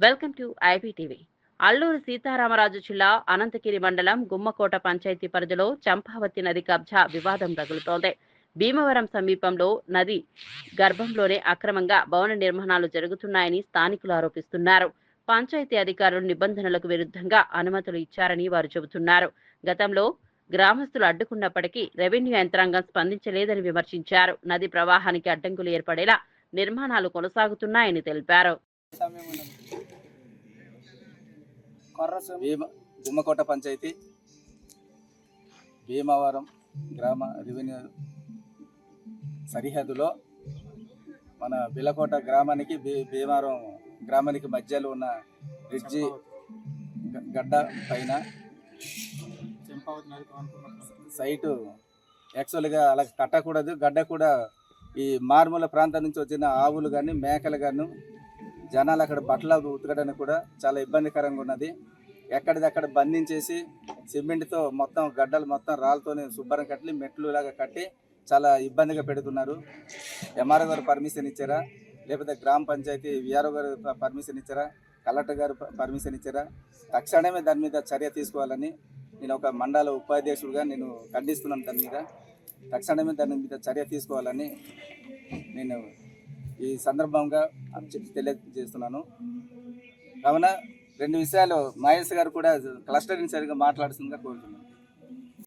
Welcome to IPTV. Alluri Sitaramaraju జిల్లా అనంతగిరి మండలం గుమ్మకోట పంచాయతీ పరిధిలో చంపావతి నది కబ్జా వివాదం రగులుతోంది. భీమవరం సమీపంలో నది గర్భంలోనే అక్రమంగా భవన నిర్మాణాలు జరుగుతున్నాయని స్థానికులు ఆరోపిస్తున్నారు. పంచాయతీ అధికారులు నిబంధనలకు విరుద్ధంగా అనుమతులు ఇచ్చారని వారు చెబుతున్నారు. గతంలో గ్రామస్తులు అడ్డుకున్నప్పటికీ రెవెన్యూ యంత్రాంగం స్పందించలేదని విమర్శించారు. నది ప్రవాహానికి అడ్డంకులు ఏర్పడేలా నిర్మాణాలు కొనసాగుతున్నాయని తెలిపారు. గుమ్మకోట పంచాయతీ భీమవరం గ్రామ రెవెన్యూ సరిహద్దులో మన బిలకోట గ్రామానికి భీమవరం గ్రామానికి మధ్యలో ఉన్న బ్రిడ్జి గడ్డ పైన సైటు యాక్చువల్గా అలా కట్టకూడదు. గడ్డ కూడా ఈ మారుమూల ప్రాంతం నుంచి వచ్చిన ఆవులు కానీ మేకలు కానీ జనాలు అక్కడ బట్టలు ఉతకడానికి కూడా చాలా ఇబ్బందికరంగా ఉన్నది. ఎక్కడిదక్కడ బంధించేసి సిమెంట్తో మొత్తం గడ్డలు మొత్తం రాళ్ళతోనే శుభ్రం కట్టి మెట్లు లాగా కట్టి చాలా ఇబ్బందిగా పెడుతున్నారు. ఎంఆర్ఓ గారు పర్మిషన్ ఇచ్చారా, లేకపోతే గ్రామ పంచాయతీ విఆర్ఓ గారు పర్మిషన్ ఇచ్చారా, కలెక్టర్ గారు పర్మిషన్ ఇచ్చారా? తక్షణమే దాని మీద చర్య తీసుకోవాలని నేను ఒక మండల ఉపాధ్యక్షుడిగా నేను ఖండిస్తున్నాను. దాని మీద తక్షణమే దాని మీద చర్య తీసుకోవాలని నేను ఈ సందర్భంగా తెలియజేస్తున్నాను. కావున రెండు విషయాలు మహేష్ గారు కూడా క్లస్టర్ ఇన్ఛార్జిగా మాట్లాడుతుందిగా కోరుతున్నాను.